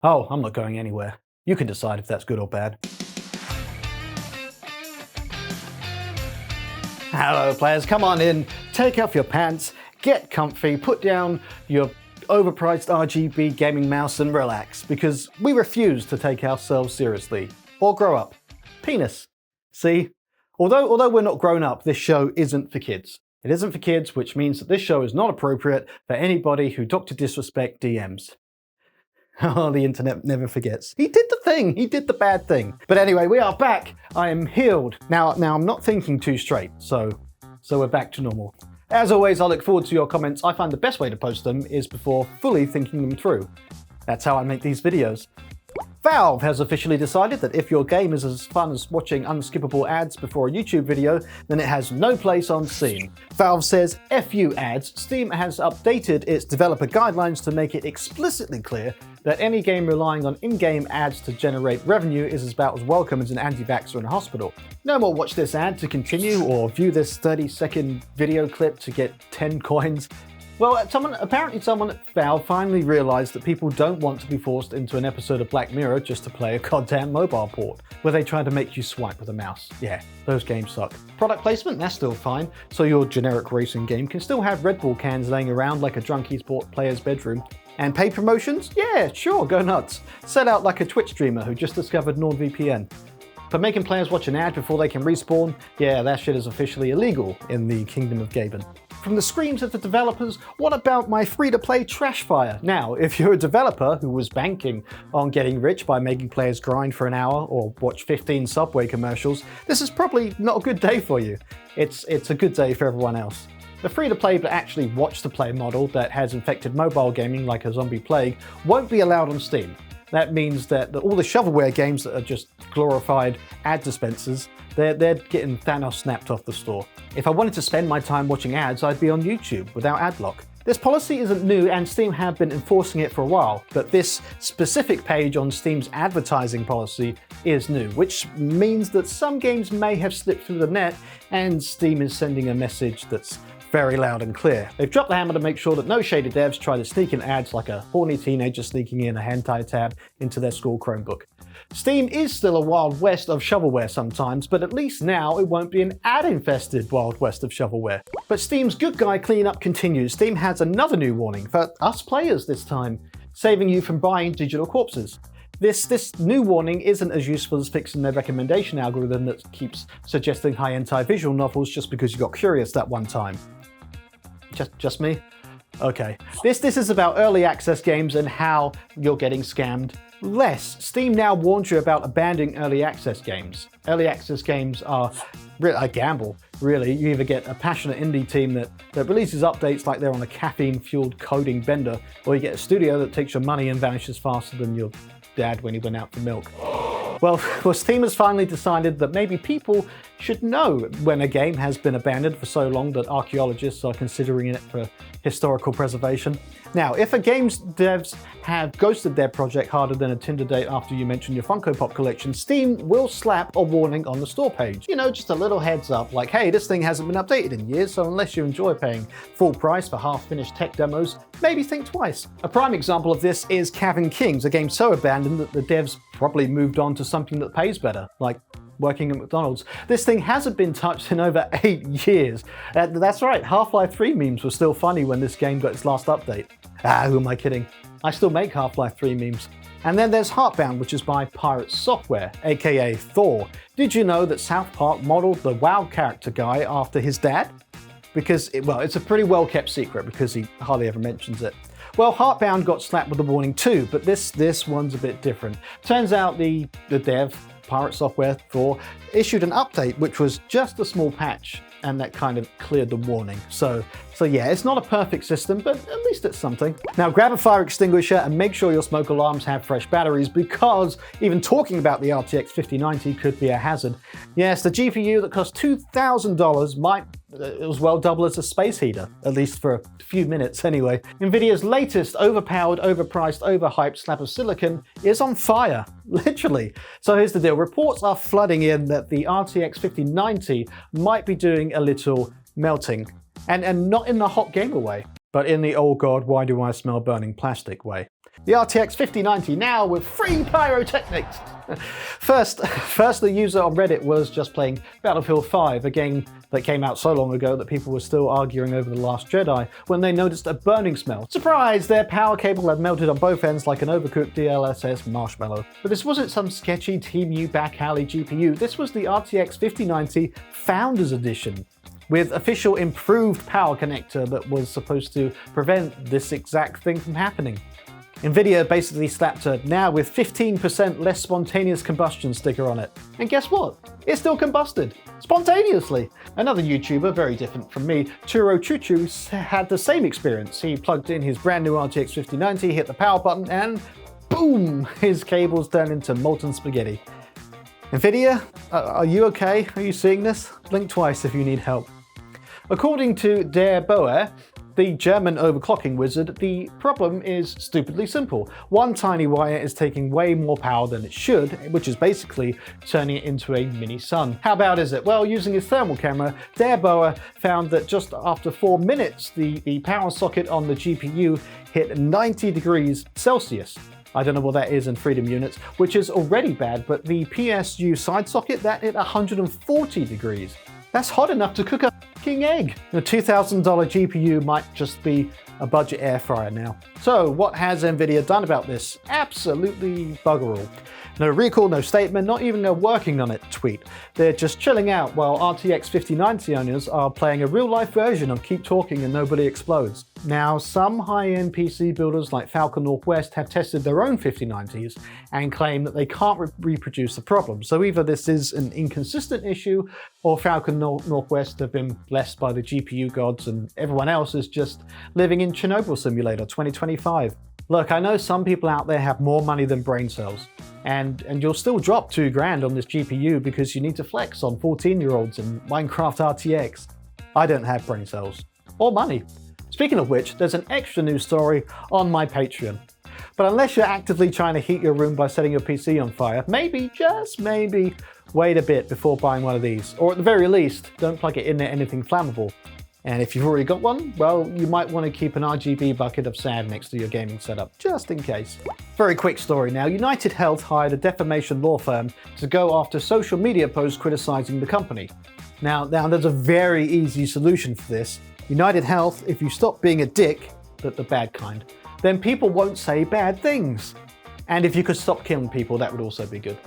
Oh, I'm not going anywhere. You can decide if that's good or bad. Hello players, come on in, take off your pants, get comfy, put down your overpriced RGB gaming mouse and relax, because we refuse to take ourselves seriously. Or grow up. Penis. See? Although we're not grown up, this show isn't for kids. It isn't for kids, which means that this show is not appropriate for anybody who Dr. Disrespect DMs. Oh, the internet never forgets. He did the thing. He did the bad thing. But anyway, we are back. I am healed. Now I'm not thinking too straight, so we're back to normal. As always, I look forward to your comments. I find the best way to post them is before fully thinking them through. That's how I make these videos. Valve has officially decided that if your game is as fun as watching unskippable ads before a YouTube video, then it has no place on Steam. Valve says, F you ads. Steam has updated its developer guidelines to make it explicitly clear that any game relying on in-game ads to generate revenue is about as welcome as an anti-vaxxer in a hospital. No more watch this ad to continue or view this 30-second video clip to get 10 coins. Well, apparently someone at Valve finally realized that people don't want to be forced into an episode of Black Mirror just to play a goddamn mobile port, where they try to make you swipe with a mouse. Yeah, those games suck. Product placement, that's still fine, so your generic racing game can still have Red Bull cans laying around like a drunk esport player's bedroom. And paid promotions? Yeah, sure, go nuts. Set out like a Twitch streamer who just discovered NordVPN. But making players watch an ad before they can respawn? Yeah, that shit is officially illegal in the Kingdom of Gaben. From the screams of the developers, what about my free-to-play trash fire? Now, if you're a developer who was banking on getting rich by making players grind for an hour or watch 15 Subway commercials, this is probably not a good day for you. It's a good day for everyone else. The free-to-play but actually watch-to-play model that has infected mobile gaming like a zombie plague won't be allowed on Steam. That means that all the shovelware games that are just glorified ad dispensers, they're getting Thanos snapped off the store. If I wanted to spend my time watching ads, I'd be on YouTube without ad block. This policy isn't new and Steam have been enforcing it for a while, but this specific page on Steam's advertising policy is new, which means that some games may have slipped through the net and Steam is sending a message that's very loud and clear. They've dropped the hammer to make sure that no shady devs try to sneak in ads like a horny teenager sneaking in a hentai tab into their school Chromebook. Steam is still a wild west of shovelware sometimes, but at least now it won't be an ad-infested wild west of shovelware. But Steam's good guy cleanup continues. Steam has another new warning, for us players this time, saving you from buying digital corpses. This new warning isn't as useful as fixing their recommendation algorithm that keeps suggesting high hentai visual novels just because you got curious that one time. Just me? Okay. This is about early access games and how you're getting scammed less. Steam now warns you about abandoning early access games. Early access games are a gamble, really. You either get a passionate indie team that releases updates like they're on a caffeine-fueled coding bender, or you get a studio that takes your money and vanishes faster than your dad when he went out for milk. Well, Steam has finally decided that maybe people should know when a game has been abandoned for so long that archaeologists are considering it for historical preservation. Now, if a game's devs have ghosted their project harder than a Tinder date after you mention your Funko Pop collection, Steam will slap a warning on the store page. You know, just a little heads up, like, hey, this thing hasn't been updated in years, so unless you enjoy paying full price for half-finished tech demos, maybe think twice. A prime example of this is Cavern Kings, a game so abandoned that the devs probably moved on to something that pays better, like working at McDonald's. This thing hasn't been touched in over 8 years. That's right, Half-Life 3 memes were still funny when this game got its last update. Who am I kidding? I still make Half-Life 3 memes. And then there's Heartbound, which is by Pirate Software, aka Thor. Did you know that South Park modeled the WoW character guy after his dad? Because, it's a pretty well-kept secret because he hardly ever mentions it. Well, Heartbound got slapped with a warning too, but this one's a bit different. Turns out the dev, Pirate Software Thor, issued an update which was just a small patch, and that kind of cleared the warning. So yeah, it's not a perfect system, but at least it's something. Now grab a fire extinguisher and make sure your smoke alarms have fresh batteries, because even talking about the RTX 5090 could be a hazard. Yes, the GPU that cost $2,000 might as well double as a space heater, at least for a few minutes anyway. Nvidia's latest overpowered, overpriced, overhyped slab of silicon is on fire, literally. So here's the deal. Reports are flooding in that the RTX 5090 might be doing a little melting. And not in the hot gamer way, but in the oh god, why do I smell burning plastic way. The RTX 5090 now with free pyrotechnics. First, the user on Reddit was just playing Battlefield 5, a game that came out so long ago that people were still arguing over The Last Jedi, when they noticed a burning smell. Surprise! Their power cable had melted on both ends like an overcooked DLSS marshmallow. But this wasn't some sketchy TeamU back alley GPU, this was the RTX 5090 Founders Edition, with official improved power connector that was supposed to prevent this exact thing from happening. Nvidia basically slapped a "now with 15% less spontaneous combustion" sticker on it. And guess what? It still combusted. Spontaneously. Another YouTuber, very different from me, Churro Chuchu, had the same experience. He plugged in his brand new RTX 5090, hit the power button, and boom! His cables turned into molten spaghetti. Nvidia, are you okay? Are you seeing this? Blink twice if you need help. According to Der Bauer, the German overclocking wizard, the problem is stupidly simple. One tiny wire is taking way more power than it should, which is basically turning it into a mini sun. How bad is it? Well, using his thermal camera, Der Bauer found that just after 4 minutes, the power socket on the GPU hit 90 degrees Celsius. I don't know what that is in freedom units, which is already bad, but the PSU side socket, that hit 140 degrees. That's hot enough to cook a f***ing egg. The $2,000 GPU might just be a budget air fryer now. So what has Nvidia done about this? Absolutely bugger all. No recall, no statement, not even a working on it tweet. They're just chilling out while RTX 5090 owners are playing a real-life version of Keep Talking and Nobody Explodes. Now, some high-end PC builders like Falcon Northwest have tested their own 5090s and claim that they can't reproduce the problem. So either this is an inconsistent issue, or Falcon Northwest have been blessed by the GPU gods and everyone else is just living in Chernobyl Simulator 2025. Look, I know some people out there have more money than brain cells, and you'll still drop $2,000 on this GPU because you need to flex on 14-year-olds in Minecraft RTX. I don't have brain cells. Or money. Speaking of which, there's an extra news story on my Patreon. But unless you're actively trying to heat your room by setting your PC on fire, maybe, just maybe, wait a bit before buying one of these. Or at the very least, don't plug it into anything flammable. And if you've already got one, well, you might want to keep an RGB bucket of sand next to your gaming setup, just in case. Very quick story now. United Health hired a defamation law firm to go after social media posts criticizing the company. Now there's a very easy solution for this. United Health, if you stop being a dick, but the bad kind, then people won't say bad things. And if you could stop killing people, that would also be good.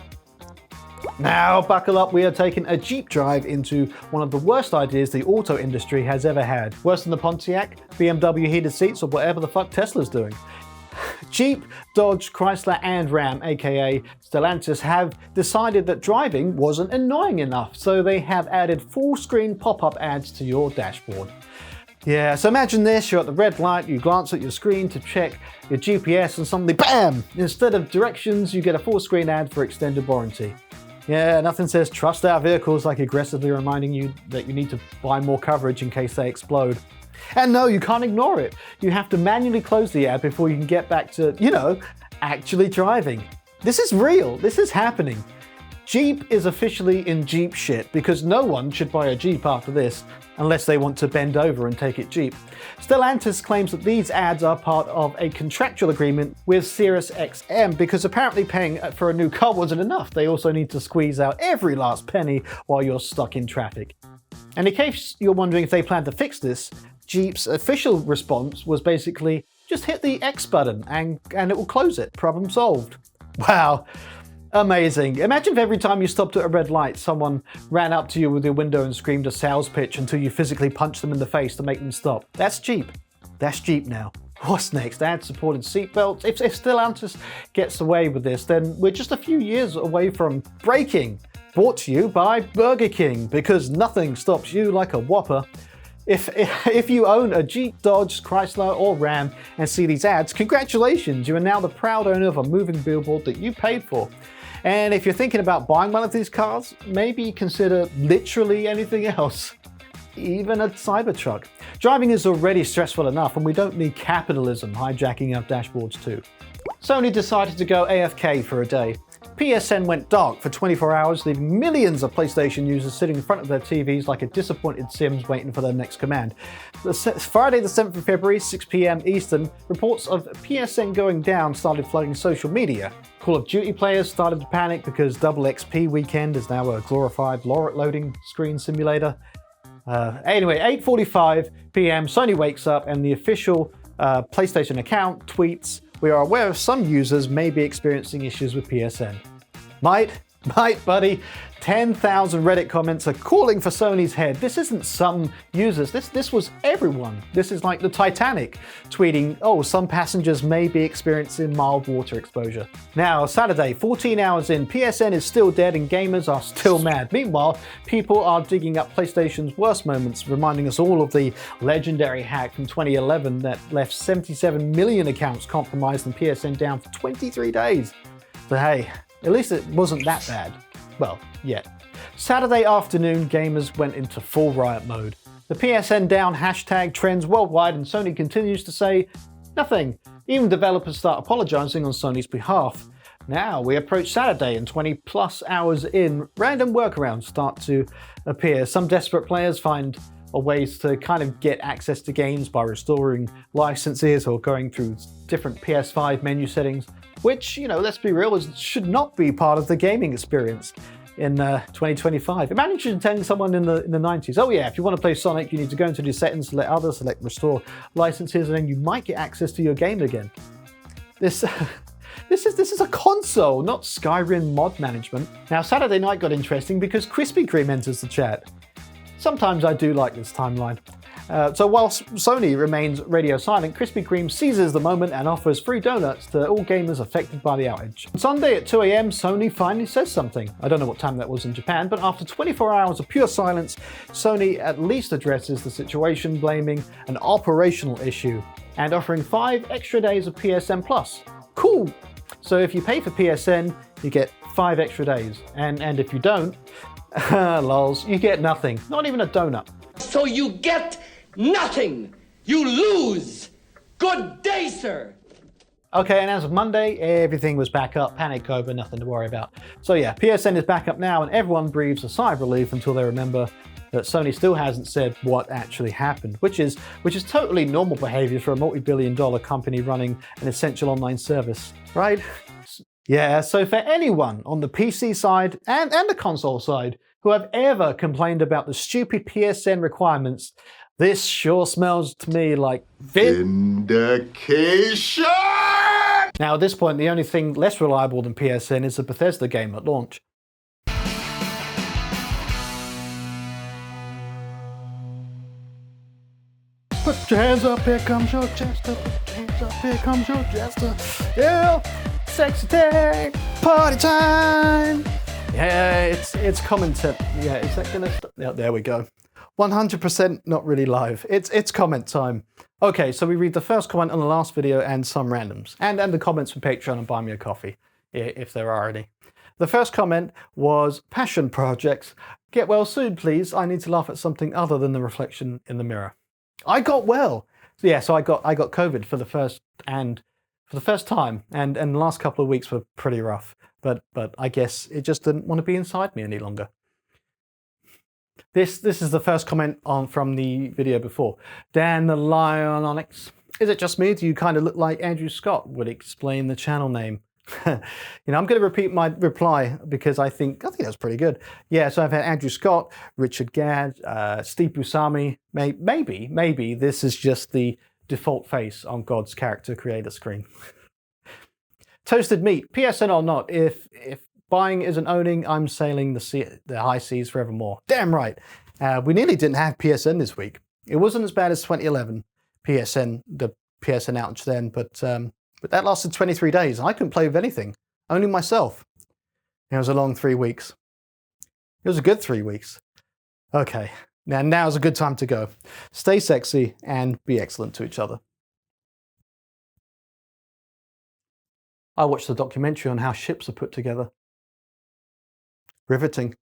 Now, buckle up, we are taking a Jeep drive into one of the worst ideas the auto industry has ever had. Worse than the Pontiac, BMW heated seats, or whatever the fuck Tesla's doing. Jeep, Dodge, Chrysler, and Ram, aka Stellantis, have decided that driving wasn't annoying enough, so they have added full-screen pop-up ads to your dashboard. Yeah, so imagine this, you're at the red light, you glance at your screen to check your GPS, and suddenly, BAM! Instead of directions, you get a full-screen ad for extended warranty. Yeah, nothing says trust our vehicles like aggressively reminding you that you need to buy more coverage in case they explode. And no, you can't ignore it. You have to manually close the ad before you can get back to, actually driving. This is real. This is happening. Jeep is officially in Jeep shit because no one should buy a Jeep after this unless they want to bend over and take it cheap. Stellantis claims that these ads are part of a contractual agreement with SiriusXM because apparently paying for a new car wasn't enough. They also need to squeeze out every last penny while you're stuck in traffic. And in case you're wondering if they plan to fix this, Jeep's official response was basically, just hit the X button and it will close it. Problem solved. Wow. Amazing. Imagine if every time you stopped at a red light, someone ran up to you with your window and screamed a sales pitch until you physically punched them in the face to make them stop. That's Jeep. That's Jeep now. What's next? Ad-supported seatbelts? If Stellantis gets away with this, then we're just a few years away from braking. Brought to you by Burger King, because nothing stops you like a Whopper. If you own a Jeep, Dodge, Chrysler, or Ram and see these ads, congratulations, you are now the proud owner of a moving billboard that you paid for. And if you're thinking about buying one of these cars, maybe consider literally anything else, even a Cybertruck. Driving is already stressful enough, and we don't need capitalism hijacking our dashboards too. Sony decided to go AFK for a day. PSN went dark for 24 hours, leaving millions of PlayStation users sitting in front of their TVs like a disappointed Sims waiting for their next command. Friday the 7th of February, 6 PM Eastern, reports of PSN going down started flooding social media. Call of Duty players started to panic because Double XP Weekend is now a glorified loading screen simulator. Anyway, 8:45 PM, Sony wakes up and the official PlayStation account tweets, "We are aware of some users may be experiencing issues with PSN." Might, buddy. 10,000 Reddit comments are calling for Sony's head. This isn't some users, this was everyone. This is like the Titanic tweeting, "Oh, some passengers may be experiencing mild water exposure." Now, Saturday, 14 hours in, PSN is still dead and gamers are still mad. Meanwhile, people are digging up PlayStation's worst moments, reminding us all of the legendary hack from 2011 that left 77 million accounts compromised and PSN down for 23 days. So hey, at least it wasn't that bad. Well, yet. Saturday afternoon, gamers went into full riot mode. The PSN down hashtag trends worldwide and Sony continues to say nothing. Even developers start apologizing on Sony's behalf. Now we approach Saturday and 20 plus hours in, random workarounds start to appear. Some desperate players find ways to kind of get access to games by restoring licenses or going through different PS5 menu settings, which, you know, let's be real, should not be part of the gaming experience in 2025. Imagine telling someone in the 90s, "Oh yeah, if you want to play Sonic, you need to go into the settings, select others, select restore licenses, and then you might get access to your game again." This is a console, not Skyrim mod management. Now, Saturday night got interesting because Krispy Kreme enters the chat. Sometimes I do like this timeline. So whilst Sony remains radio silent, Krispy Kreme seizes the moment and offers free donuts to all gamers affected by the outage. On Sunday at 2 AM, Sony finally says something. I don't know what time that was in Japan, but after 24 hours of pure silence, Sony at least addresses the situation, blaming an operational issue and offering 5 extra days of PSN Plus. Cool! So if you pay for PSN, you get 5 extra days. And if you don't, lols, you get nothing. Not even a donut. So you get nothing. You lose. Good day, sir. Okay, and as of Monday, everything was back up. Panic over, nothing to worry about. So yeah, PSN is back up now and everyone breathes a sigh of relief until they remember that Sony still hasn't said what actually happened, which is totally normal behavior for a multi-billion-dollar company running an essential online service, right? Yeah, so for anyone on the PC side and the console side who have ever complained about the stupid PSN requirements, this sure smells to me like vindication! Now at this point, the only thing less reliable than PSN is the Bethesda game at launch. Put your hands up, here comes your jester. Put your hands up, here comes your jester. Yeah, sexy tank, party time. Yeah, it's comment time. Yeah, is that gonna stop? Yeah, there we go. 100% not really live. It's comment time. Okay, so we read the first comment on the last video and some randoms, and the comments from Patreon and Buy Me a Coffee, if there are any. The first comment was passion projects. Get well soon, please. I need to laugh at something other than the reflection in the mirror. I got well. Yeah, so I got COVID for the first time, and the last couple of weeks were pretty rough. But I guess it just didn't want to be inside me any longer. This is the first comment from the video before. Dan the Lion Onyx. Is it just me? Do you kind of look like Andrew Scott? Would explain the channel name. I'm going to repeat my reply because I think that's pretty good. Yeah, so I've had Andrew Scott, Richard Gadd, Steve Buscemi. Maybe this is just the default face on God's character creator screen. Toasted meat, PSN or not, if buying isn't owning, I'm sailing the high seas forevermore. Damn right. We nearly didn't have PSN this week. It wasn't as bad as 2011 the PSN outage then, but that lasted 23 days and I couldn't play with anything, only myself. It was a long 3 weeks. It was a good 3 weeks. Okay, now's a good time to go. Stay sexy and be excellent to each other. I watched the documentary on how ships are put together. Riveting.